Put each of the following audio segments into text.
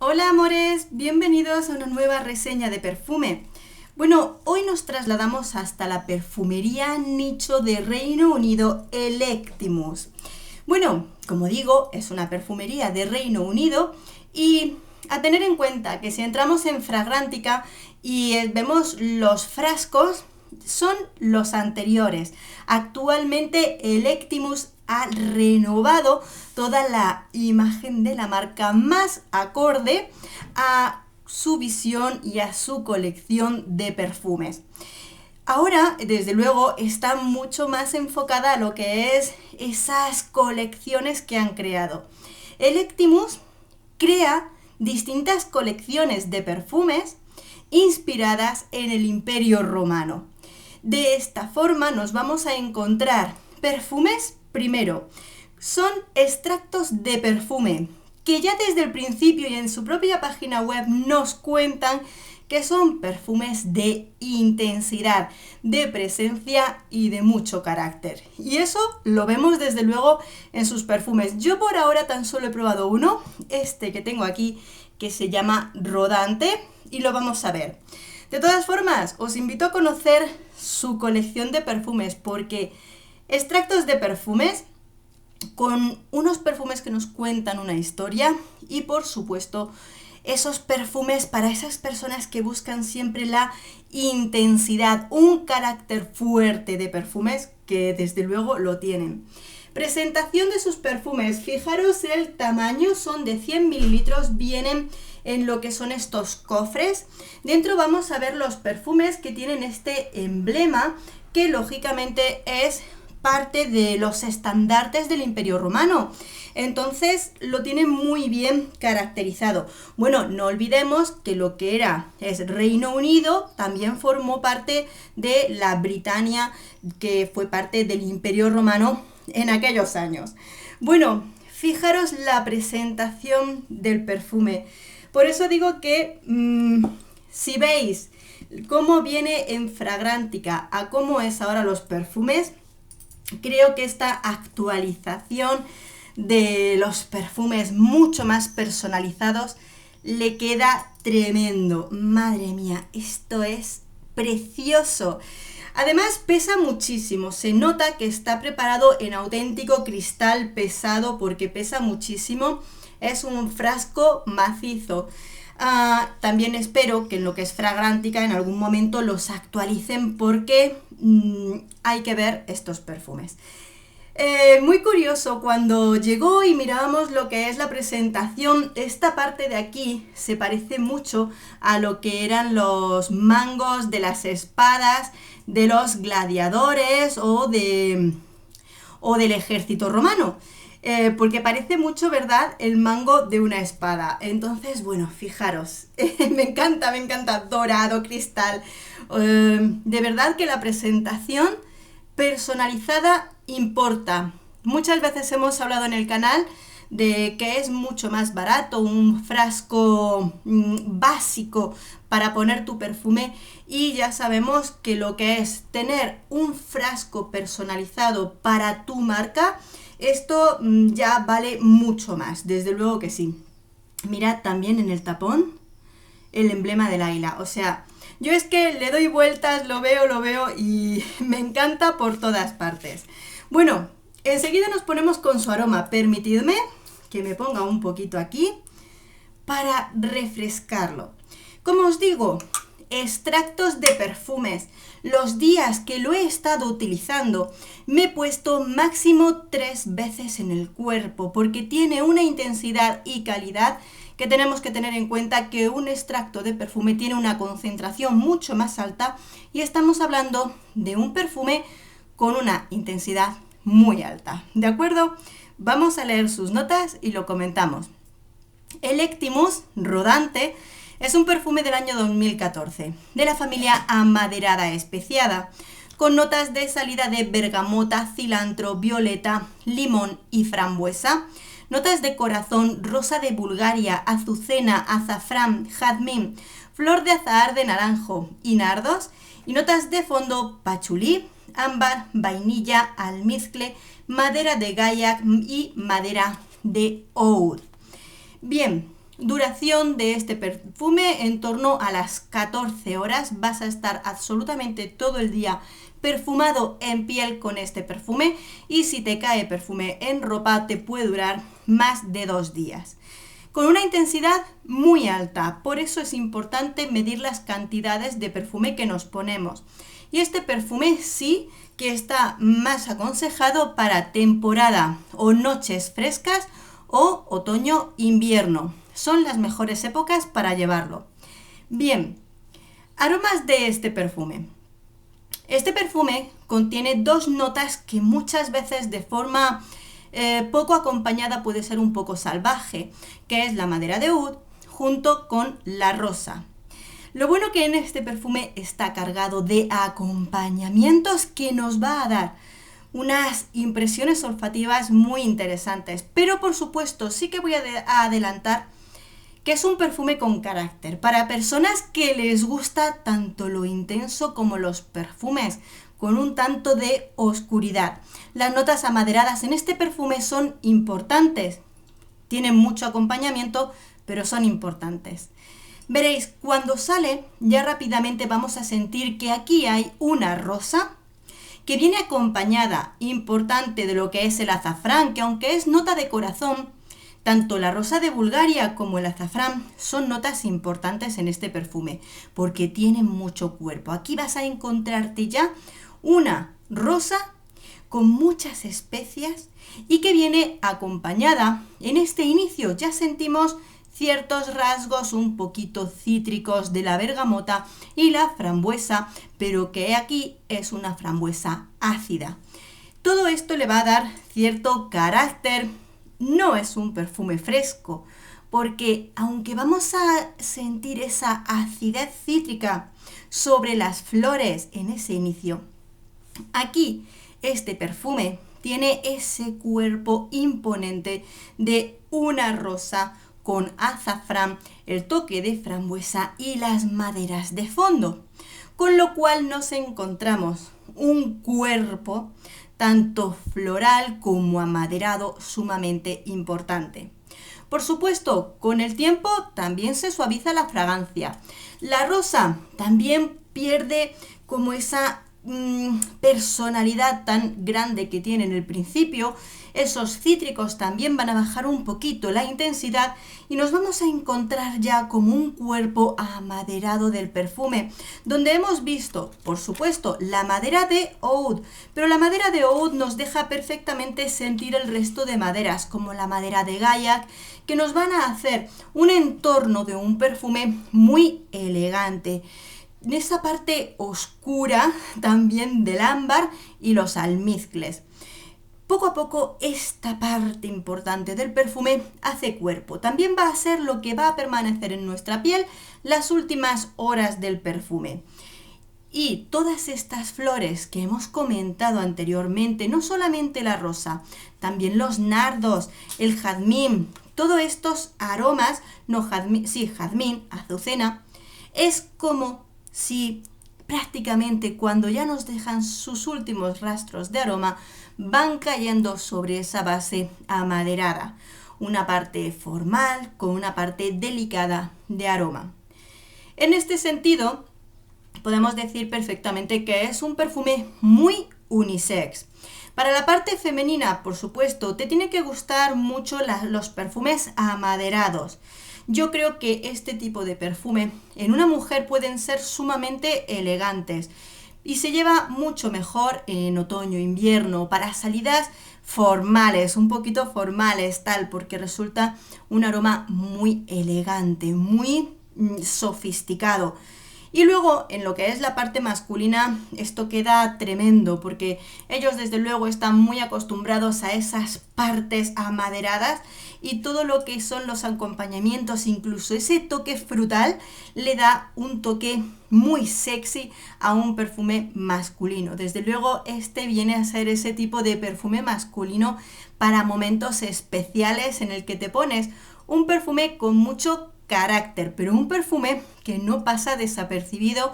Hola amores, bienvenidos a una nueva reseña de perfume. Bueno, hoy nos trasladamos hasta la perfumería nicho de Reino Unido Electimus. Bueno, como digo, es una perfumería de Reino Unido y a tener en cuenta que si entramos en Fragrantica y vemos los frascos, son los anteriores. Actualmente Electimus ha renovado toda la imagen de la marca más acorde a su visión y a su colección de perfumes. Ahora, desde luego, está mucho más enfocada a lo que es esas colecciones que han creado. Electimus crea distintas colecciones de perfumes inspiradas en el Imperio Romano. De esta forma nos vamos a encontrar perfumes, primero, son extractos de perfume que ya desde el principio y en su propia página web nos cuentan que son perfumes de intensidad, de presencia y de mucho carácter. Y eso lo vemos desde luego en sus perfumes. Yo por ahora tan solo he probado uno, este que tengo aquí, que se llama Rodante, y lo vamos a ver. De todas formas, os invito a conocer su colección de perfumes, porque extractos de perfumes con unos perfumes que nos cuentan una historia y por supuesto esos perfumes para esas personas que buscan siempre la intensidad, un carácter fuerte de perfumes que desde luego lo tienen. Presentación de sus perfumes, fijaros el tamaño, son de 100 mililitros, vienen en lo que son estos cofres. Dentro vamos a ver los perfumes que tienen este emblema que lógicamente es parte de los estandartes del Imperio Romano. Entonces lo tienen muy bien caracterizado. Bueno, no olvidemos que lo que es Reino Unido también formó parte de la Britania, que fue parte del Imperio Romano en aquellos años. Bueno, fijaros la presentación del perfume. Por eso digo que si veis cómo viene en Fragrantica a cómo es ahora los perfumes, creo que esta actualización de los perfumes mucho más personalizados le queda tremendo. Madre mía, esto es precioso. Además pesa muchísimo, se nota que está preparado en auténtico cristal pesado porque pesa muchísimo. Es un frasco macizo. También espero que en lo que es Fragrantica en algún momento los actualicen porque hay que ver estos perfumes. Muy curioso, cuando llegó y mirábamos lo que es la presentación, esta parte de aquí se parece mucho a lo que eran los mangos de las espadas de los gladiadores o del ejército romano. Porque parece mucho, ¿verdad?, el mango de una espada. Entonces, bueno, fijaros, me encanta, dorado, cristal. De verdad que la presentación personalizada importa. Muchas veces hemos hablado en el canal de que es mucho más barato un frasco básico para poner tu perfume, y ya sabemos que lo que es tener un frasco personalizado para tu marca, esto ya vale mucho más, desde luego que sí. Mirad también en el tapón el emblema del águila, o sea, yo es que le doy vueltas, lo veo y me encanta por todas partes. Bueno, enseguida nos ponemos con su aroma. Permitidme que me ponga un poquito aquí para refrescarlo. Como os digo, extractos de perfumes. Los días que lo he estado utilizando me he puesto máximo 3 veces en el cuerpo porque tiene una intensidad y calidad que tenemos que tener en cuenta que un extracto de perfume tiene una concentración mucho más alta y estamos hablando de un perfume con una intensidad muy alta. ¿De acuerdo? Vamos a leer sus notas y lo comentamos. Electimus Rodante es un perfume del año 2014, de la familia amaderada especiada, con notas de salida de bergamota, cilantro, violeta, limón y frambuesa, notas de corazón, rosa de Bulgaria, azucena, azafrán, jazmín, flor de azahar de naranjo y nardos, y notas de fondo pachulí, ámbar, vainilla, almizcle, madera de gaiac y madera de oud. Bien, Duración de este perfume en torno a las 14 horas. Vas a estar absolutamente todo el día perfumado en piel con este perfume, y si te cae perfume en ropa te puede durar más de 2 días. Con una intensidad muy alta, por eso es importante medir las cantidades de perfume que nos ponemos. Y este perfume sí que está más aconsejado para temporada o noches frescas o otoño-invierno. Son las mejores épocas para llevarlo. Bien, aromas de este perfume. Este perfume contiene 2 notas que muchas veces de forma poco acompañada puede ser un poco salvaje, que es la madera de oud junto con la rosa. Lo bueno que en este perfume está cargado de acompañamientos que nos va a dar unas impresiones olfativas muy interesantes, pero por supuesto sí que voy a adelantar que es un perfume con carácter, para personas que les gusta tanto lo intenso como los perfumes con un tanto de oscuridad. Las notas amaderadas en este perfume son importantes, tienen mucho acompañamiento, pero son importantes. Veréis, cuando sale, ya rápidamente vamos a sentir que aquí hay una rosa que viene acompañada, importante, de lo que es el azafrán, que aunque es nota de corazón, tanto la rosa de Bulgaria como el azafrán son notas importantes en este perfume, porque tienen mucho cuerpo. Aquí vas a encontrarte ya una rosa con muchas especias y que viene acompañada. En este inicio ya sentimos ciertos rasgos un poquito cítricos de la bergamota y la frambuesa, pero que aquí es una frambuesa ácida. Todo esto le va a dar cierto carácter. No es un perfume fresco, porque aunque vamos a sentir esa acidez cítrica sobre las flores en ese inicio, aquí este perfume tiene ese cuerpo imponente de una rosa con azafrán, el toque de frambuesa y las maderas de fondo, con lo cual nos encontramos un cuerpo tanto floral como amaderado sumamente importante. Por supuesto, con el tiempo también se suaviza la fragancia. La rosa también pierde como esa personalidad tan grande que tiene en el principio. Esos cítricos también van a bajar un poquito la intensidad y nos vamos a encontrar ya como un cuerpo amaderado del perfume, donde hemos visto, por supuesto, la madera de oud, pero la madera de oud nos deja perfectamente sentir el resto de maderas, como la madera de gaiac, que nos van a hacer un entorno de un perfume muy elegante. En esa parte oscura también del ámbar y los almizcles. Poco a poco esta parte importante del perfume hace cuerpo. También va a ser lo que va a permanecer en nuestra piel las últimas horas del perfume. Y todas estas flores que hemos comentado anteriormente, no solamente la rosa, también los nardos, el jazmín, todos estos aromas, jazmín, azucena, es como si prácticamente cuando ya nos dejan sus últimos rastros de aroma, van cayendo sobre esa base amaderada. Una parte formal con una parte delicada de aroma. En este sentido, podemos decir perfectamente que es un perfume muy unisex. Para la parte femenina, por supuesto, te tiene que gustar mucho los perfumes amaderados. Yo creo que este tipo de perfume en una mujer pueden ser sumamente elegantes y se lleva mucho mejor en otoño, invierno, para salidas formales, un poquito formales, tal, porque resulta un aroma muy elegante, muy sofisticado. Y luego, en lo que es la parte masculina, esto queda tremendo, porque ellos desde luego están muy acostumbrados a esas partes amaderadas y todo lo que son los acompañamientos, incluso ese toque frutal, le da un toque muy sexy a un perfume masculino. Desde luego, este viene a ser ese tipo de perfume masculino para momentos especiales en el que te pones un perfume con mucho carácter, pero un perfume que no pasa desapercibido,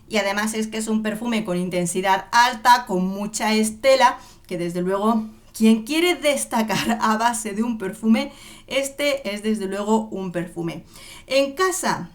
y además es que es un perfume con intensidad alta, con mucha estela, que desde luego quien quiere destacar a base de un perfume, este es desde luego un perfume. En casa,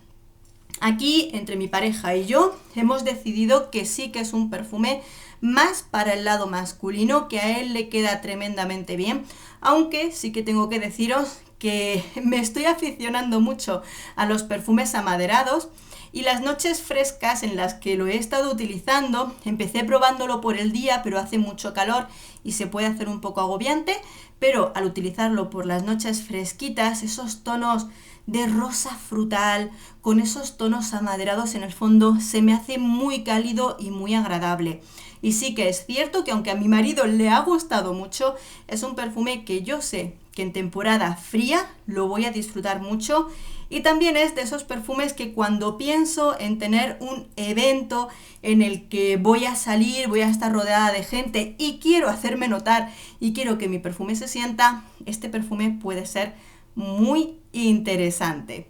aquí entre mi pareja y yo, hemos decidido que sí que es un perfume más para el lado masculino, que a él le queda tremendamente bien, aunque sí que tengo que deciros que me estoy aficionando mucho a los perfumes amaderados. Y las noches frescas en las que lo he estado utilizando, empecé probándolo por el día, pero hace mucho calor y se puede hacer un poco agobiante, pero al utilizarlo por las noches fresquitas, esos tonos de rosa frutal, con esos tonos amaderados en el fondo, se me hace muy cálido y muy agradable. Y sí que es cierto que aunque a mi marido le ha gustado mucho, es un perfume que yo sé que en temporada fría lo voy a disfrutar mucho. Y también es de esos perfumes que cuando pienso en tener un evento en el que voy a salir, voy a estar rodeada de gente y quiero hacerme notar y quiero que mi perfume se sienta, este perfume puede ser muy interesante.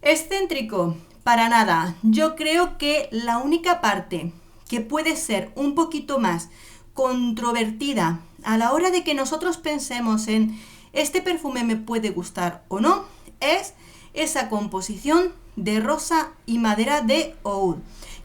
Excéntrico, para nada. Yo creo que la única parte que puede ser un poquito más controvertida a la hora de que nosotros pensemos en este perfume me puede gustar o no, es esa composición de rosa y madera de oud.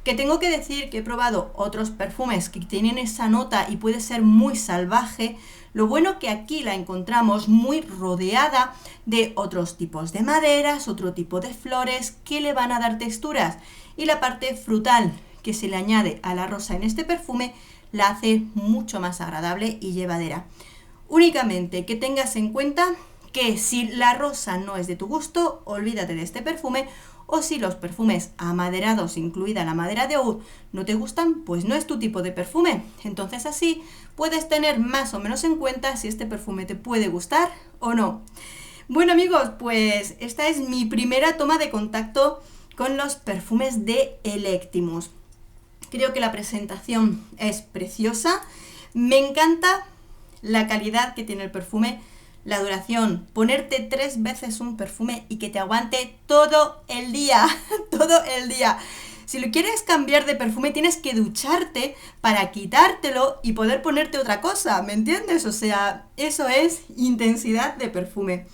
Que tengo que decir que he probado otros perfumes que tienen esa nota y puede ser muy salvaje. Lo bueno que aquí la encontramos muy rodeada de otros tipos de maderas, otro tipo de flores que le van a dar texturas. Y la parte frutal que se le añade a la rosa en este perfume la hace mucho más agradable y llevadera. Únicamente que tengas en cuenta que si la rosa no es de tu gusto, olvídate de este perfume, o si los perfumes amaderados, incluida la madera de oud, no te gustan, pues no es tu tipo de perfume. Entonces así puedes tener más o menos en cuenta si este perfume te puede gustar o no. Bueno amigos, pues esta es mi primera toma de contacto con los perfumes de Electimus. Creo que la presentación es preciosa, me encanta la calidad que tiene el perfume, la duración, ponerte 3 veces un perfume y que te aguante todo el día, todo el día. Si lo quieres cambiar de perfume tienes que ducharte para quitártelo y poder ponerte otra cosa, ¿me entiendes? O sea, eso es intensidad de perfume.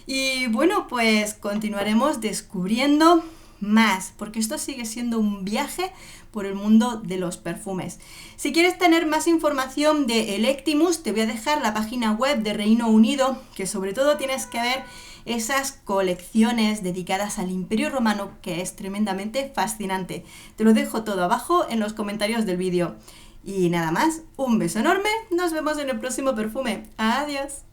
Y bueno, pues continuaremos descubriendo más, porque esto sigue siendo un viaje por el mundo de los perfumes. Si quieres tener más información de Electimus, te voy a dejar la página web de Reino Unido, que sobre todo tienes que ver esas colecciones dedicadas al Imperio Romano, que es tremendamente fascinante. Te lo dejo todo abajo en los comentarios del vídeo. Y nada más, un beso enorme, nos vemos en el próximo perfume. Adiós.